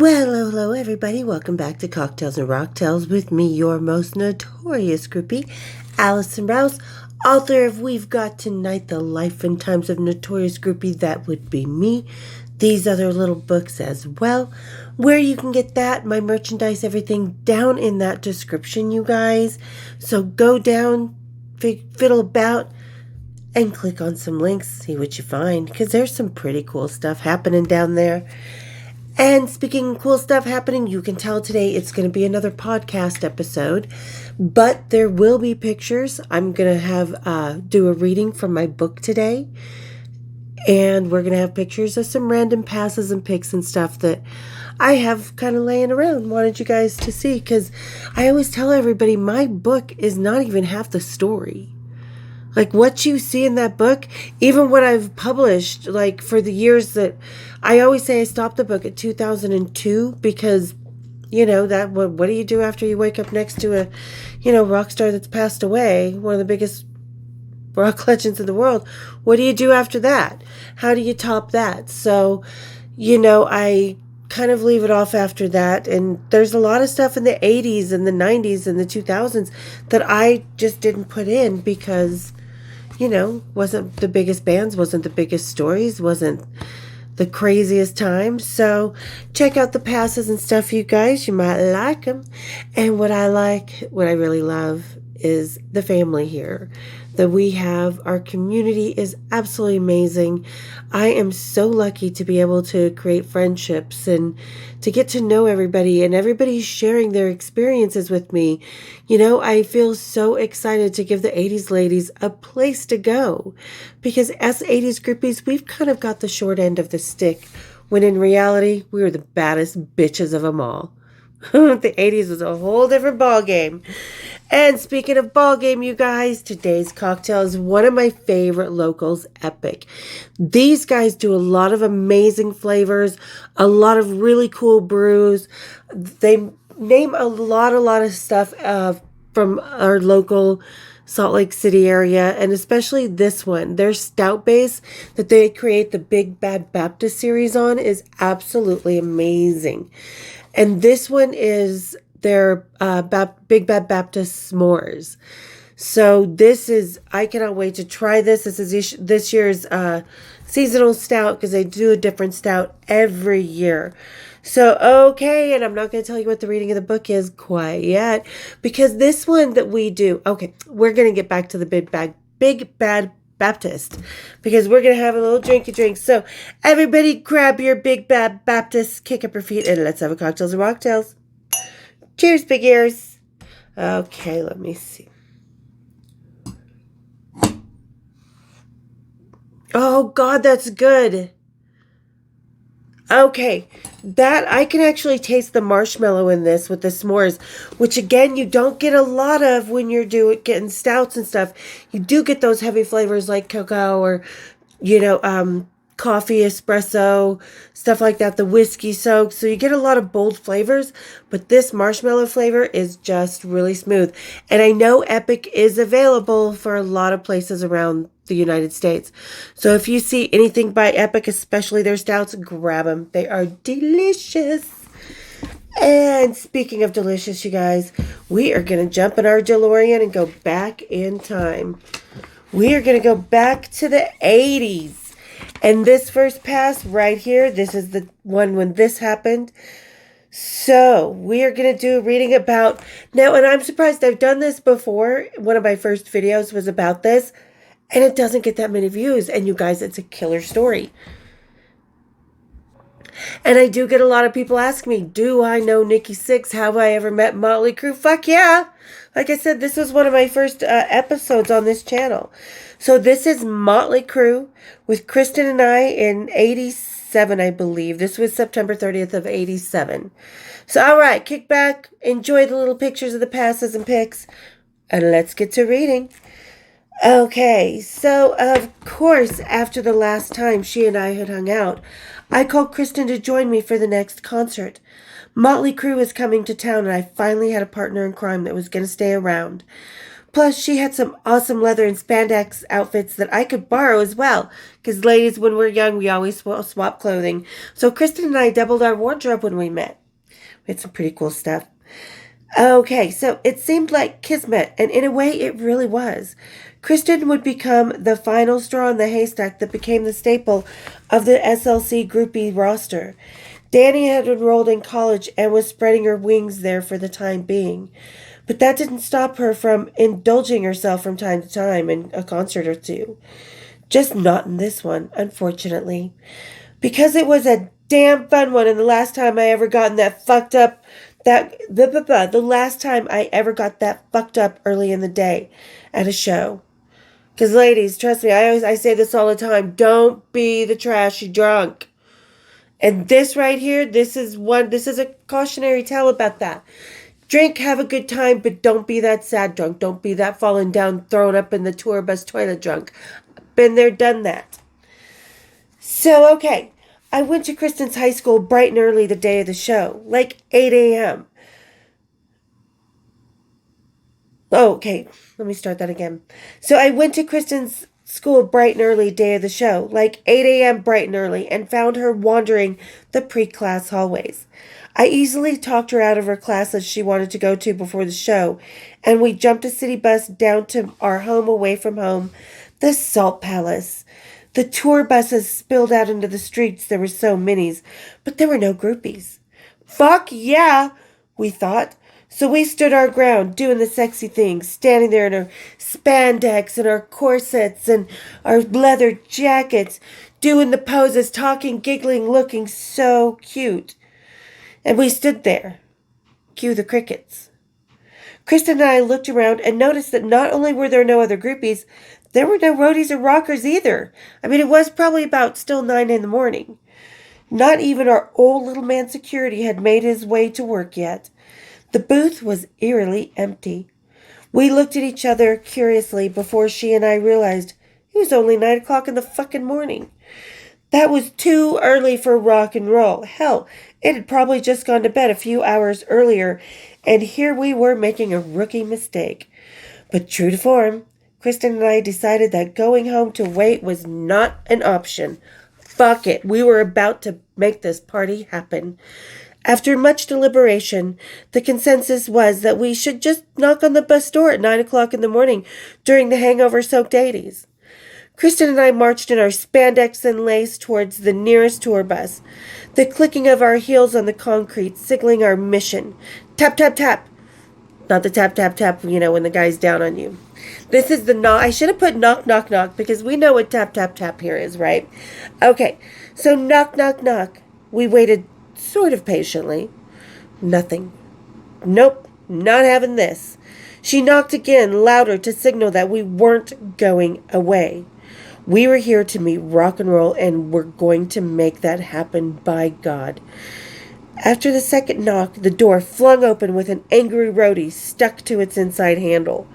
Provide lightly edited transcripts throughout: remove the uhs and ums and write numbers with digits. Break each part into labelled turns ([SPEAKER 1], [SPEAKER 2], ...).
[SPEAKER 1] Well, hello everybody. Welcome back to Cocktails and Rocktails with me, your most notorious groupie, Allison Rouse, author of We've Got Tonight, The Life and Times of Notorious Groupie. That would be me. These other little books as well. Where you can get that, my merchandise, everything down in that description, you guys. So go down, fiddle about, and click on some links, see what you find, because there's some pretty cool stuff happening down there. And speaking of cool stuff happening, you can tell today it's going to be another podcast episode, but there will be pictures. I'm going to have do a reading from my book today, and we're going to have pictures of some random passes and pics and stuff that I have kind of laying around. Wanted you guys to see, because I always tell everybody my book is not even half the story. Like what you see in that book, even what I've published, like for the years that I always say I stopped the book at 2002 because, that what do you do after you wake up next to a, rock star that's passed away, one of the biggest rock legends in the world? What do you do after that? How do you top that? So, I kind of leave it off after that. And there's a lot of stuff in the 80s and the 90s and the 2000s that I just didn't put in because wasn't the biggest bands, wasn't the biggest stories, wasn't the craziest times. So check out the passes and stuff, you guys. You might like them. And what I really love is the family here that we have. Our community is absolutely amazing. I am so lucky to be able to create friendships and to get to know everybody, and everybody's sharing their experiences with me. I feel so excited to give the 80s ladies a place to go, because as 80s groupies, we've kind of got the short end of the stick, when in reality, we were the baddest bitches of them all. The 80s was a whole different ball game. And speaking of ball game, you guys, today's cocktail is one of my favorite locals, Epic. These guys do a lot of amazing flavors, a lot of really cool brews. They name a lot of stuff from our local Salt Lake City area, and especially this one. Their stout base that they create the Big Bad Baptist series on is absolutely amazing. And this one is their Big Bad Baptist s'mores. So I cannot wait to try this. This is this year's seasonal stout, because they do a different stout every year. So, okay, and I'm not going to tell you what the reading of the book is quite yet, because this one that we do, we're going to get back to the Big Bad Baptist, because we're going to have a little drinky drink. So everybody grab your Big Bad Baptist, kick up your feet, and let's have a cocktails and rocktails. Cheers, big ears. Okay, let me see. Oh, God, that's good. Okay, that I can actually taste the marshmallow in this with the s'mores, which again, you don't get a lot of when you're getting stouts and stuff. You do get those heavy flavors like cocoa or, coffee, espresso, stuff like that, the whiskey soak. So you get a lot of bold flavors, but this marshmallow flavor is just really smooth. And I know Epic is available for a lot of places around the United States. So if you see anything by Epic, especially their stouts, grab them. They are delicious. And speaking of delicious, you guys, we are going to jump in our DeLorean and go back in time. We are going to go back to the 80s. And this first pass right here, this is the one when this happened. So we are going to do a reading about now, and I'm surprised I've done this before. One of my first videos was about this, and it doesn't get that many views. And you guys, it's a killer story. And I do get a lot of people ask me, do I know Nikki Sixx? Have I ever met Motley Crüe? Fuck yeah. Like I said, this was one of my first episodes on this channel. So this is Motley Crüe with Kristen and I in 87, I believe. This was September 30th of 87. So, all right, kick back, enjoy the little pictures of the passes and pics, and let's get to reading. Okay, so of course, after the last time she and I had hung out, I called Kristen to join me for the next concert. Motley Crüe was coming to town, and I finally had a partner in crime that was going to stay around. Plus, she had some awesome leather and spandex outfits that I could borrow as well. Because ladies, when we're young, we always swap clothing. So Kristen and I doubled our wardrobe when we met. We had some pretty cool stuff. Okay, so it seemed like kismet, and in a way it really was. Kristen would become the final straw in the haystack that became the staple of the SLC groupie roster. Danny had enrolled in college and was spreading her wings there for the time being. But that didn't stop her from indulging herself from time to time in a concert or two. Just not in this one, unfortunately. Because it was a damn fun one, and the last time I ever got that fucked up early in the day at a show. Because ladies, trust me, I say this all the time, don't be the trashy drunk. And this right here, this is a cautionary tale about that. Drink, have a good time, but don't be that sad drunk. Don't be that falling down, thrown up in the tour bus toilet drunk. Been there, done that. So, okay. I went to Kristen's high school bright and early the day of the show, like 8 a.m. Oh, okay, let me start that again. So I went to Kristen's school bright and early day of the show, like 8 a.m. bright and early, and found her wandering the pre-class hallways. I easily talked her out of her classes she wanted to go to before the show, and we jumped a city bus down to our home away from home, the Salt Palace. The tour buses spilled out into the streets. There were so many, but there were no groupies. Fuck yeah, we thought. So we stood our ground, doing the sexy things, standing there in our spandex and our corsets and our leather jackets, doing the poses, talking, giggling, looking so cute. And we stood there. Cue the crickets. Kristen and I looked around and noticed that not only were there no other groupies, there were no roadies or rockers either. I mean, it was probably about still 9 in the morning. Not even our old little man security had made his way to work yet. The booth was eerily empty. We looked at each other curiously before she and I realized it was only 9 o'clock in the fucking morning. That was too early for rock and roll. Hell, it had probably just gone to bed a few hours earlier, and here we were making a rookie mistake. But true to form, Kristen and I decided that going home to wait was not an option. Fuck it. We were about to make this party happen. After much deliberation, the consensus was that we should just knock on the bus door at 9 o'clock in the morning during the hangover-soaked 80s. Kristen and I marched in our spandex and lace towards the nearest tour bus, the clicking of our heels on the concrete signaling our mission. Tap, tap, tap. Not the tap, tap, tap, when the guy's down on you. This is the knock. I should have put knock, knock, knock, because we know what tap, tap, tap here is, right? Okay, so knock, knock, knock. We waited sort of patiently. Nothing. Nope, not having this. She knocked again, louder, to signal that we weren't going away. We were here to meet rock and roll, and we're going to make that happen, by God. After the second knock, the door flung open with an angry roadie stuck to its inside handle.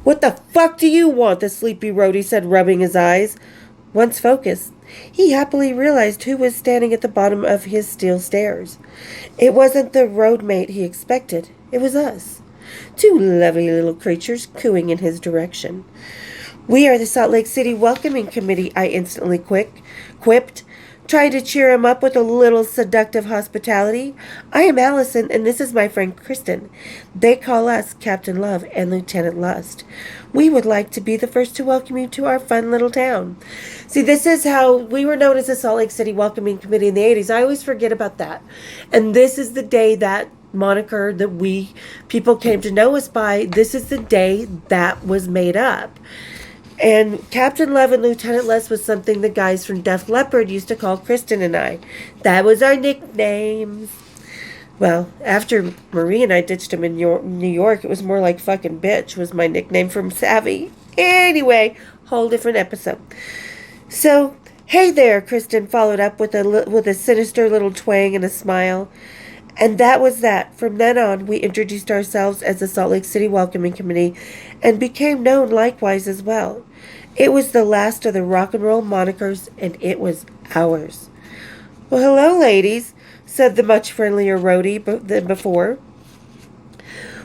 [SPEAKER 1] "What the fuck do you want?" the sleepy roadie said, rubbing his eyes. Once focused, he happily realized who was standing at the bottom of his steel stairs. It wasn't the roadmate he expected. It was us. Two lovely little creatures cooing in his direction. "We are the Salt Lake City Welcoming Committee," I instantly quipped, trying to cheer him up with a little seductive hospitality. "I am Allison, and this is my friend Kristen. They call us Captain Love and Lieutenant Lust. We would like to be the first to welcome you to our fun little town." See, this is how we were known as the Salt Lake City Welcoming Committee in the 80s. I always forget about that. And this is the day that moniker that people came to know us by. This is the day that was made up. And Captain Love and Lieutenant Lust was something the guys from Def Leppard used to call Kristen and I. That was our nicknames. Well, after Marie and I ditched him in New York, it was more like fucking bitch was my nickname from Savvy. Anyway, whole different episode. So, "Hey there," Kristen followed up with a sinister little twang and a smile. And that was that. From then on, we introduced ourselves as the Salt Lake City Welcoming Committee and became known likewise as well. It was the last of the rock and roll monikers, and it was ours. "Well, hello, ladies," said the much friendlier roadie than before.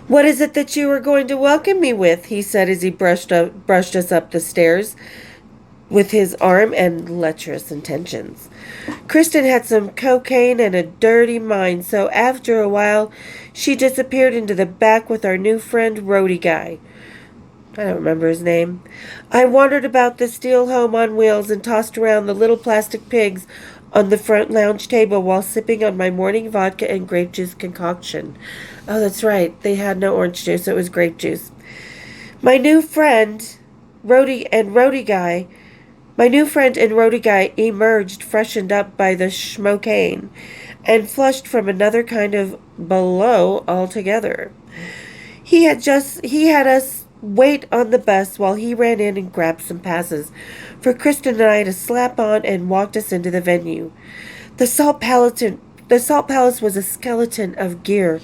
[SPEAKER 1] "What is it that you are going to welcome me with?" he said as he brushed us up the stairs with his arm and lecherous intentions. Kristen had some cocaine and a dirty mind, so after a while she disappeared into the back with our new friend Roadie Guy. I don't remember his name. I wandered about the steel home on wheels and tossed around the little plastic pigs on the front lounge table while sipping on my morning vodka and grape juice concoction. Oh, that's right. They had no orange juice. It was grape juice. My new friend and Roadie Guy emerged freshened up by the schmocaine and flushed from another kind of below altogether. He had us wait on the bus while he ran in and grabbed some passes for Kristen and I to slap on and walked us into the venue. The Salt Palace was a skeleton of gear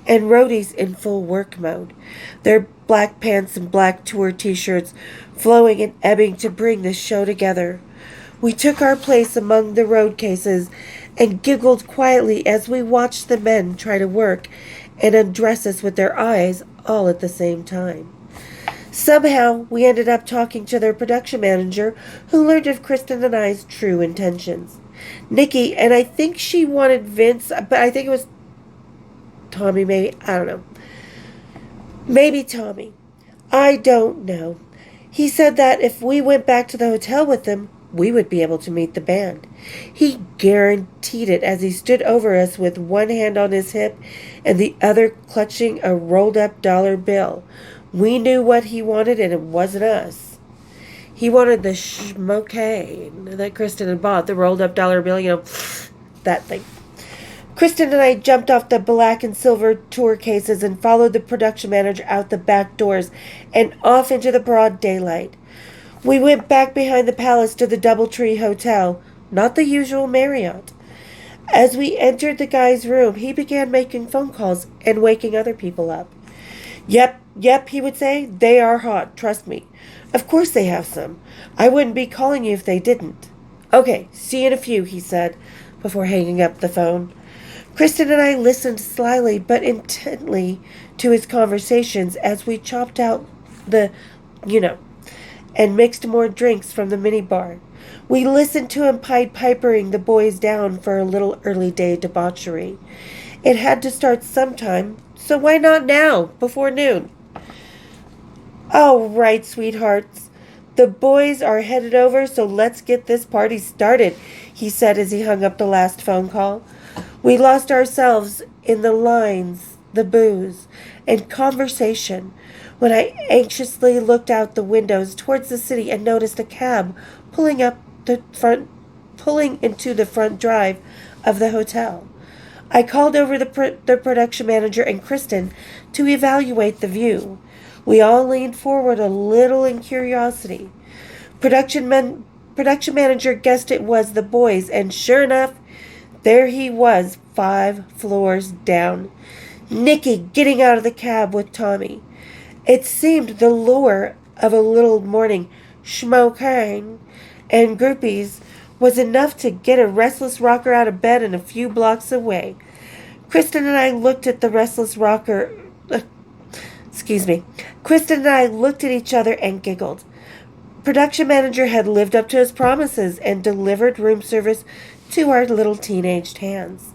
[SPEAKER 1] and roadies in full work mode, their black pants and black tour t-shirts flowing and ebbing to bring the show together. We took our place among the road cases and giggled quietly as we watched the men try to work and undress us with their eyes all at the same time. Somehow, we ended up talking to their production manager, who learned of Kristen and I's true intentions. Nikki, and I think she wanted Vince, but I think it was Tommy, maybe. I don't know. Maybe Tommy. I don't know. He said that if we went back to the hotel with them, we would be able to meet the band. He guaranteed it as he stood over us with one hand on his hip and the other clutching a rolled-up dollar bill. We knew what he wanted, and it wasn't us. He wanted the schmocaine that Kristen had bought, the rolled-up dollar bill, that thing. Kristen and I jumped off the black and silver tour cases and followed the production manager out the back doors and off into the broad daylight. We went back behind the palace to the Doubletree Hotel, not the usual Marriott. As we entered the guy's room, he began making phone calls and waking other people up. Yep, he would say. They are hot, trust me. Of course they have some. I wouldn't be calling you if they didn't. Okay, see you in a few, he said, before hanging up the phone. Kristen and I listened slyly but intently to his conversations as we chopped out and mixed more drinks from the minibar. We listened to him Pied Pipering the boys down for a little early day debauchery. It had to start sometime, so why not now, before noon? All right, sweethearts. The boys are headed over, so let's get this party started, he said as he hung up the last phone call. We lost ourselves in the lines, the booze, and conversation when I anxiously looked out the windows towards the city and noticed a cab pulling into the front drive of the hotel. I called over the production manager and Kristen to evaluate the view. We all leaned forward a little in curiosity. Production manager guessed it was the boys, and sure enough, there he was, 5 floors down. Nikki getting out of the cab with Tommy. It seemed the lure of a little morning schmocaine and groupies was enough to get a restless rocker out of bed and a few blocks away. Kristen and I looked at each other and giggled. Production manager had lived up to his promises and delivered room service to our little teenaged hands.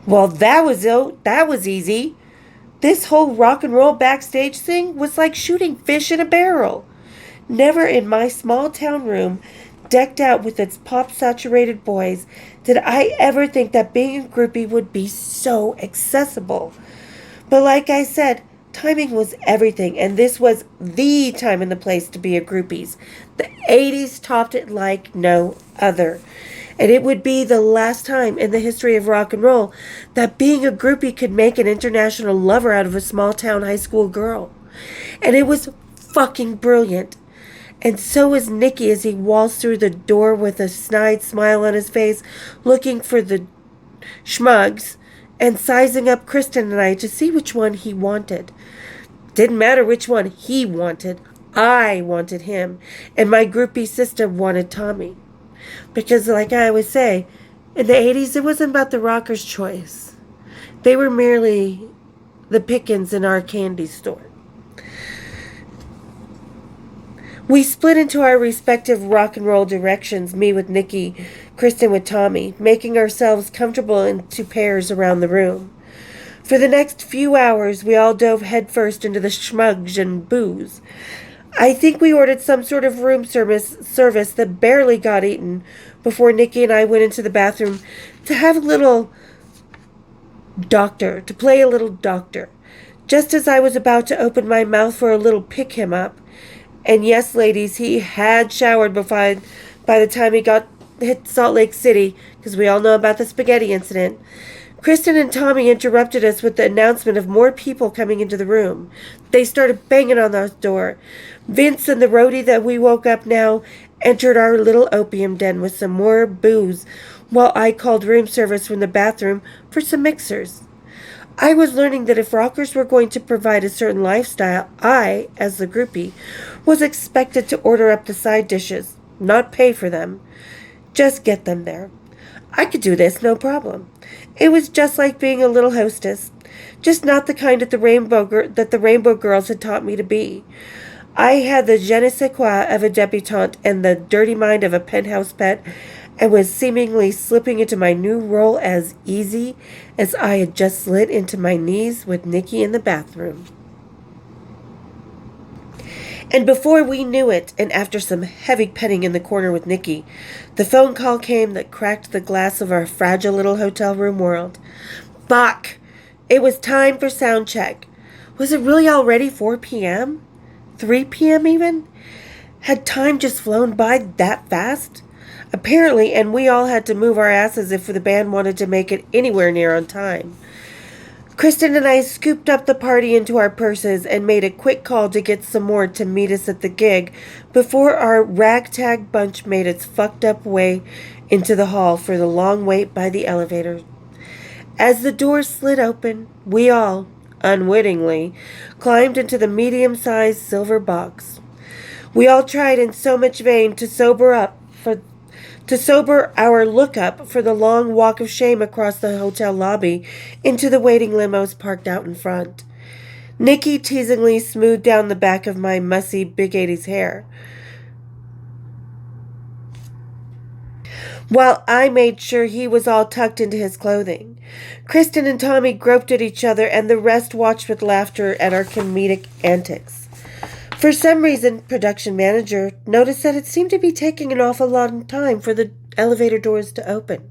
[SPEAKER 1] Well, that was easy. This whole rock and roll backstage thing was like shooting fish in a barrel. Never in my small town room, decked out with its pop-saturated boys, did I ever think that being a groupie would be so accessible. But like I said, timing was everything, and this was the time and the place to be a groupies. The 80s topped it like no other. And it would be the last time in the history of rock and roll that being a groupie could make an international lover out of a small-town high school girl. And it was fucking brilliant. And so was Nicky as he waltzed through the door with a snide smile on his face, looking for the schmugs and sizing up Kristen and I to see which one he wanted. Didn't matter which one he wanted. I wanted him, and my groupie sister wanted Tommy. Because, like I always say, in the 80s, it wasn't about the rocker's choice. They were merely the pickings in our candy store. We split into our respective rock and roll directions, me with Nikki, Kristen with Tommy, making ourselves comfortable into pairs around the room. For the next few hours, we all dove headfirst into the schmugs and booze. I think we ordered some sort of room service that barely got eaten before Nikki and I went into the bathroom to have a little doctor, to play a little doctor. Just as I was about to open my mouth for a little pick him up, and yes, ladies, he had showered by the time he hit Salt Lake City, because we all know about the spaghetti incident. Kristen and Tommy interrupted us with the announcement of more people coming into the room. They started banging on our door. Vince and the roadie that we woke up now entered our little opium den with some more booze, while I called room service from the bathroom for some mixers. I was learning that if rockers were going to provide a certain lifestyle, I, as the groupie, was expected to order up the side dishes, not pay for them. Just get them there. I could do this, no problem. It was just like being a little hostess, just not the kind that the Rainbow Girls had taught me to be. I had the je ne sais quoi of a debutante and the dirty mind of a penthouse pet, and was seemingly slipping into my new role as easy as I had just slid into my knees with Nikki in the bathroom. And before we knew it, and after some heavy petting in the corner with Nikki, the phone call came that cracked the glass of our fragile little hotel room world. Fuck! It was time for sound check. Was it really already 4 p.m.? 3 p.m. even? Had time just flown by that fast? Apparently, and we all had to move our asses if the band wanted to make it anywhere near on time. Kristen and I scooped up the party into our purses and made a quick call to get some more to meet us at the gig before our ragtag bunch made its fucked up way into the hall for the long wait by the elevator. As the door slid open, we all, unwittingly, climbed into the medium-sized silver box. We all tried in so much vain to sober our look up for the long walk of shame across the hotel lobby into the waiting limos parked out in front. Nikki teasingly smoothed down the back of my mussy big 80s hair, while I made sure he was all tucked into his clothing. Kristen and Tommy groped at each other, and the rest watched with laughter at our comedic antics. For some reason, production manager noticed that it seemed to be taking an awful long time for the elevator doors to open.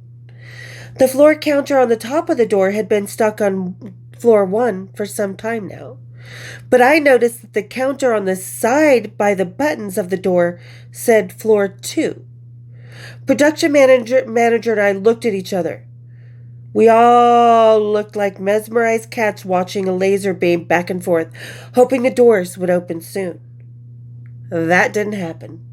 [SPEAKER 1] The floor counter on the top of the door had been stuck on floor 1 for some time now, but I noticed that the counter on the side by the buttons of the door said floor 2. Production manager and I looked at each other. We all looked like mesmerized cats watching a laser beam back and forth, hoping the doors would open soon. That didn't happen.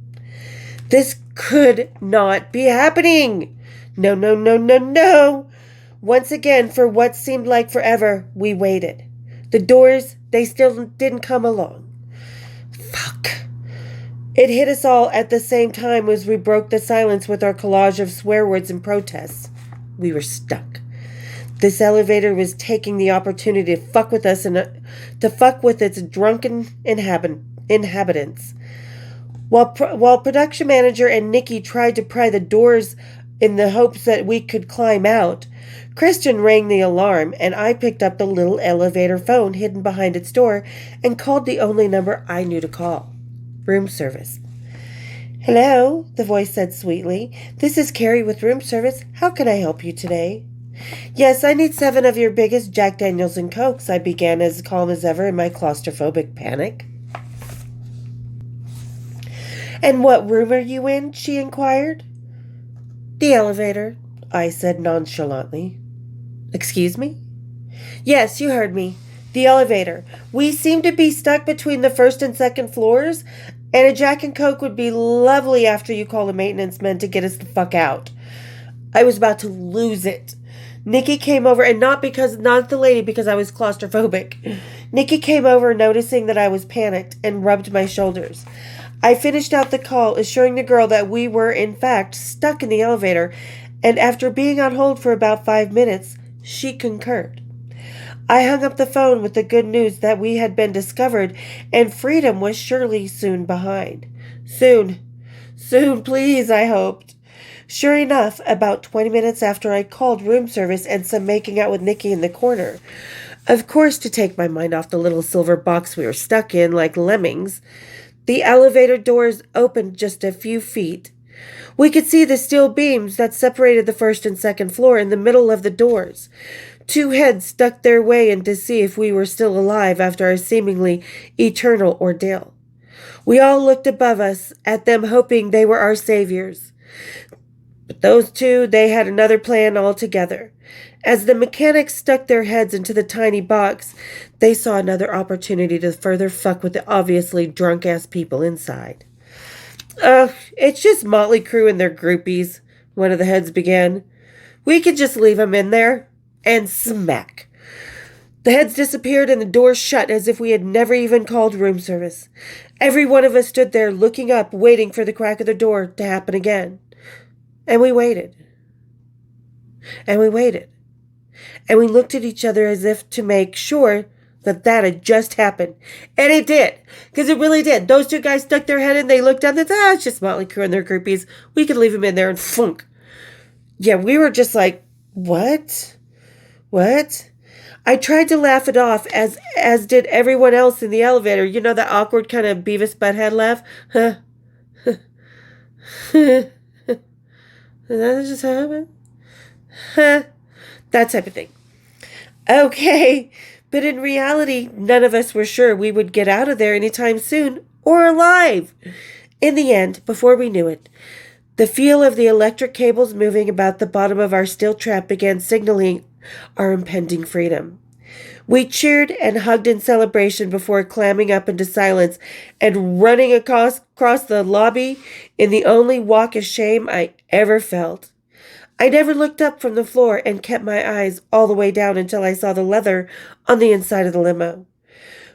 [SPEAKER 1] This could not be happening. No, no, no, no, no. Once again, for what seemed like forever, we waited. The doors, they still didn't come along. Fuck. It hit us all at the same time as we broke the silence with our collage of swear words and protests. We were stuck. This elevator was taking the opportunity to fuck with us and to fuck with its drunken inhabitants. While production manager and Nikki tried to pry the doors in the hopes that we could climb out, Kristen rang the alarm, and I picked up the little elevator phone hidden behind its door and called the only number I knew to call. Room service. Hello, the voice said sweetly. This is Carrie with room service. How can I help you today? Yes, I need 7 of your biggest Jack Daniels and Cokes, I began as calm as ever in my claustrophobic panic. And what room are you in? She inquired. The elevator, I said nonchalantly. Excuse me? Yes, you heard me. The elevator. We seem to be stuck between the first and second floors, and a Jack and Coke would be lovely after you call the maintenance men to get us the fuck out. I was about to lose it. Nikki came over, and not the lady, because I was claustrophobic. Nikki came over, noticing that I was panicked, and rubbed my shoulders. I finished out the call, assuring the girl that we were, in fact, stuck in the elevator, and after being on hold for about 5 minutes, she concurred. I hung up the phone with the good news that we had been discovered and freedom was surely soon behind. Soon. Soon, please, I hoped. Sure enough, about 20 minutes after I called room service and some making out with Nikki in the corner. Of course, to take my mind off the little silver box we were stuck in like lemmings, the elevator doors opened just a few feet. We could see the steel beams that separated the first and second floor in the middle of the doors. Two heads stuck their way in to see if we were still alive after our seemingly eternal ordeal. We all looked above us at them, hoping they were our saviors. But those two, they had another plan altogether. As the mechanics stuck their heads into the tiny box, they saw another opportunity to further fuck with the obviously drunk-ass people inside. It's just Motley Crüe and their groupies, one of the heads began. We could just leave them in there. And smack. The heads disappeared and the doors shut as if we had never even called room service. Every one of us stood there looking up, waiting for the crack of the door to happen again. And we waited. And we waited. And we looked at each other as if to make sure that had just happened. And it did. Because it really did. Those two guys stuck their head in, they looked up and said, it's just Motley Crüe and their groupies. We could leave them in there and funk. Yeah, we were just like, what? What? I tried to laugh it off, as did everyone else in the elevator. You know, that awkward kind of Beavis Butthead laugh? Huh? Did that just happen? Huh? That type of thing. Okay, but in reality, none of us were sure we would get out of there anytime soon, or alive. In the end, before we knew it, the feel of the electric cables moving about the bottom of our steel trap began signaling our impending freedom. We cheered and hugged in celebration before clamming up into silence and running across the lobby in the only walk of shame I ever felt. I never looked up from the floor and kept my eyes all the way down until I saw the leather on the inside of the limo.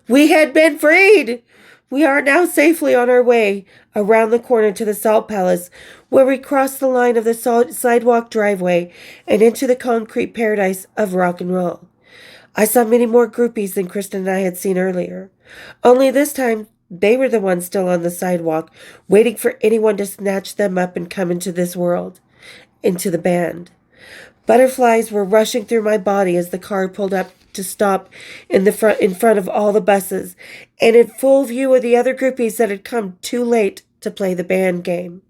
[SPEAKER 1] We had been freed! We are now safely on our way around the corner to the Salt Palace, where we crossed the line of the sidewalk driveway and into the concrete paradise of rock and roll. I saw many more groupies than Kristen and I had seen earlier. Only this time, they were the ones still on the sidewalk, waiting for anyone to snatch them up and come into this world, into the band. Butterflies were rushing through my body as the car pulled up to stop in front of all the buses, and in full view of the other groupies that had come too late to play the band game.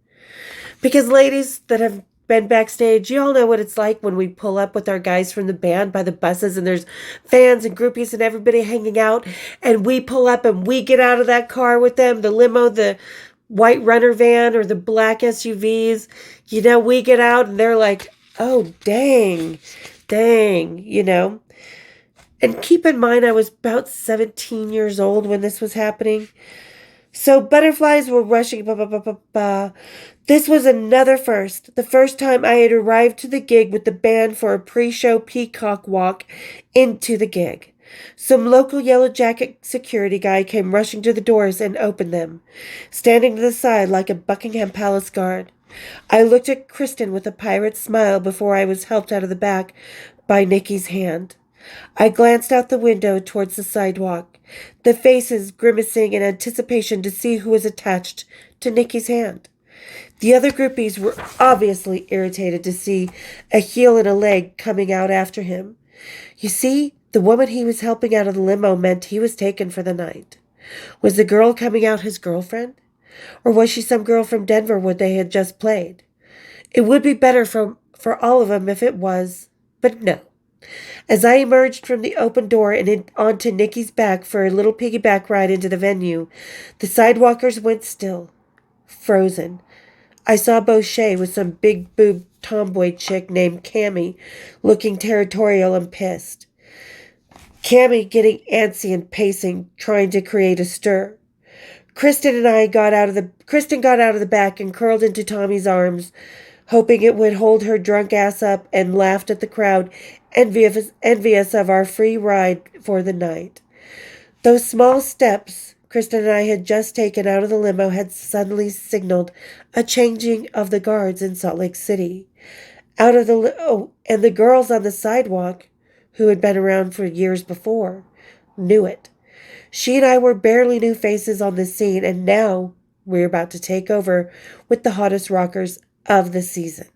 [SPEAKER 1] Because ladies that have been backstage, you all know what it's like when we pull up with our guys from the band by the buses and there's fans and groupies and everybody hanging out, and we pull up and we get out of that car with them, the limo, the white runner van or the black SUVs. You know, we get out and they're like, oh, dang, you know. And keep in mind, I was about 17 years old when this was happening. So butterflies were rushing. This was another first. The first time I had arrived to the gig with the band for a pre-show Peacock walk into the gig. Some local yellow jacket security guy came rushing to the doors and opened them, standing to the side like a Buckingham Palace guard. I looked at Kristen with a pirate smile before I was helped out of the back by Nikki's hand. I glanced out the window towards the sidewalk, the faces grimacing in anticipation to see who was attached to Nikki's hand. The other groupies were obviously irritated to see a heel and a leg coming out after him. You see, the woman he was helping out of the limo meant he was taken for the night. Was the girl coming out his girlfriend? Or was she some girl from Denver where they had just played? It would be better for all of them if it was, but no. As I emerged from the open door and onto Nikki's back for a little piggyback ride into the venue, the sidewalkers went still, frozen. I saw Bochet with some big-boobed tomboy chick named Cammie, looking territorial and pissed. Cammie getting antsy and pacing, trying to create a stir. Kristen got out of the back and curled into Tommy's arms, hoping it would hold her drunk ass up, and laughed at the crowd, envious of our free ride for the night. Those small steps Kristen and I had just taken out of the limo had suddenly signaled a changing of the guards in Salt Lake City. And the girls on the sidewalk, who had been around for years before, knew it. She and I were barely new faces on the scene, and now we're about to take over with the hottest rockers of the season.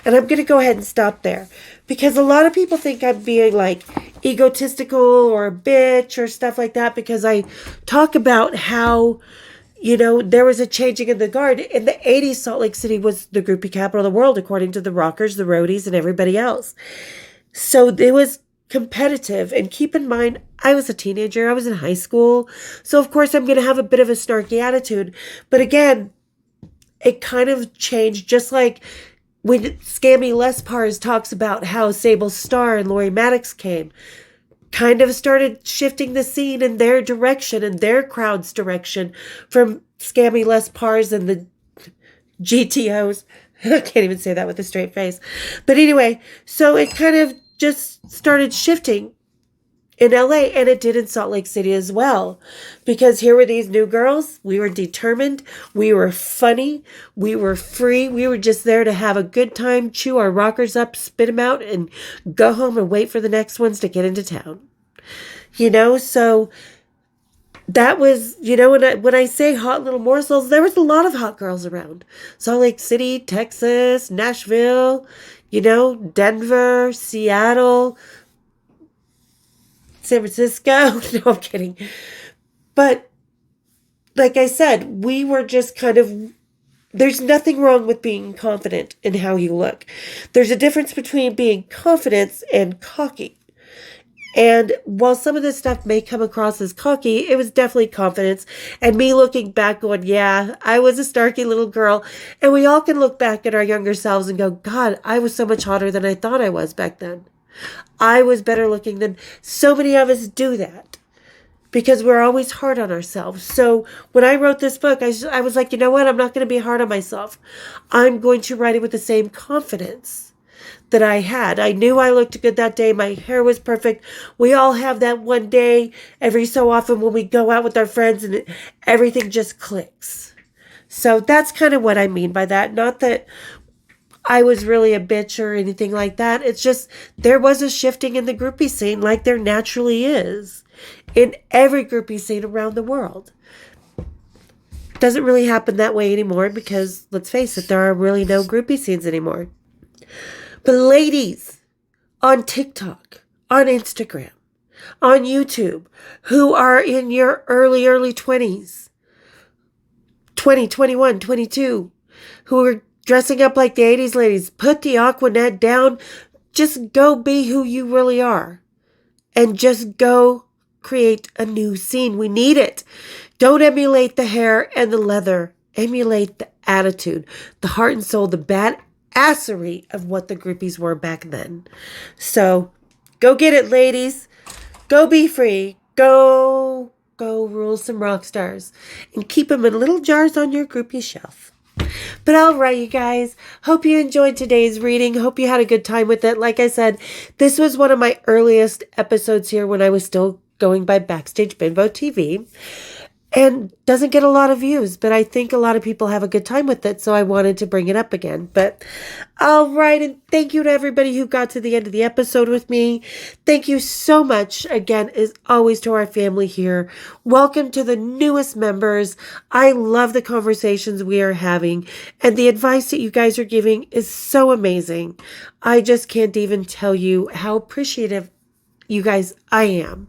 [SPEAKER 1] And I'm going to go ahead and stop there because a lot of people think I'm being like egotistical or a bitch or stuff like that because I talk about how, there was a changing of the guard. In the 80s, Salt Lake City was the groupie capital of the world, according to the rockers, the roadies, and everybody else. So it was competitive. And keep in mind, I was a teenager. I was in high school. So, of course, I'm going to have a bit of a snarky attitude. But again, it kind of changed, just like when Scammy Les Pars talks about how Sable Starr and Lori Maddox came, kind of started shifting the scene in their direction and their crowd's direction from Scammy Les Pars and the GTOs. I can't even say that with a straight face. But anyway, so it kind of just started shifting in LA, and it did in Salt Lake City as well. Because here were these new girls. We were determined. We were funny. We were free. We were just there to have a good time, chew our rockers up, spit them out, and go home and wait for the next ones to get into town. So that was, when I say hot little morsels, there was a lot of hot girls around. Salt Lake City, Texas, Nashville, Denver, Seattle, San Francisco. No, I'm kidding. But like I said, we were just there's nothing wrong with being confident in how you look. There's a difference between being confident and cocky. And while some of this stuff may come across as cocky, it was definitely confidence. And me looking back going, yeah, I was a snarky little girl. And we all can look back at our younger selves and go, God, I was so much hotter than I thought I was back then. I was better looking than so many of us do that because we're always hard on ourselves. So when I wrote this book, I was like, you know what? I'm not going to be hard on myself. I'm going to write it with the same confidence that I had. I knew I looked good that day. My hair was perfect. We all have that one day every so often when we go out with our friends and everything just clicks. So that's kind of what I mean by that. Not that I was really a bitch or anything like that. It's just there was a shifting in the groupie scene like there naturally is in every groupie scene around the world. Doesn't really happen that way anymore because, let's face it, there are really no groupie scenes anymore. But ladies on TikTok, on Instagram, on YouTube, who are in your early 20s, 20, 21, 22, who are dressing up like the 80s ladies, put the Aquanet down. Just go be who you really are. And just go create a new scene. We need it. Don't emulate the hair and the leather. Emulate the attitude, the heart and soul, the badassery of what the groupies were back then. So go get it, ladies. Go be free. Go rule some rock stars. And keep them in little jars on your groupie shelf. But all right, you guys, hope you enjoyed today's reading. Hope you had a good time with it. Like I said, this was one of my earliest episodes here when I was still going by Backstage Bimbo TV. And doesn't get a lot of views, but I think a lot of people have a good time with it, so I wanted to bring it up again. But all right, and thank you to everybody who got to the end of the episode with me. Thank you so much, again, as always, to our family here. Welcome to the newest members. I love the conversations we are having, and the advice that you guys are giving is so amazing. I just can't even tell you how appreciative you guys I am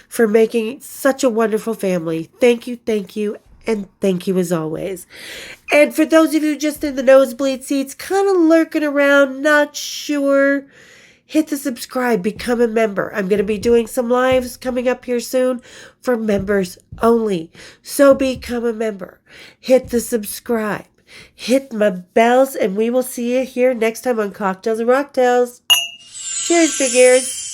[SPEAKER 1] for making such a wonderful family. Thank you, and thank you as always. And for those of you just in the nosebleed seats, kind of lurking around, not sure, hit the subscribe, become a member. I'm going to be doing some lives coming up here soon for members only. So become a member. Hit the subscribe. Hit my bells, and we will see you here next time on Cocktails and Rocktails. Cheers, big ears.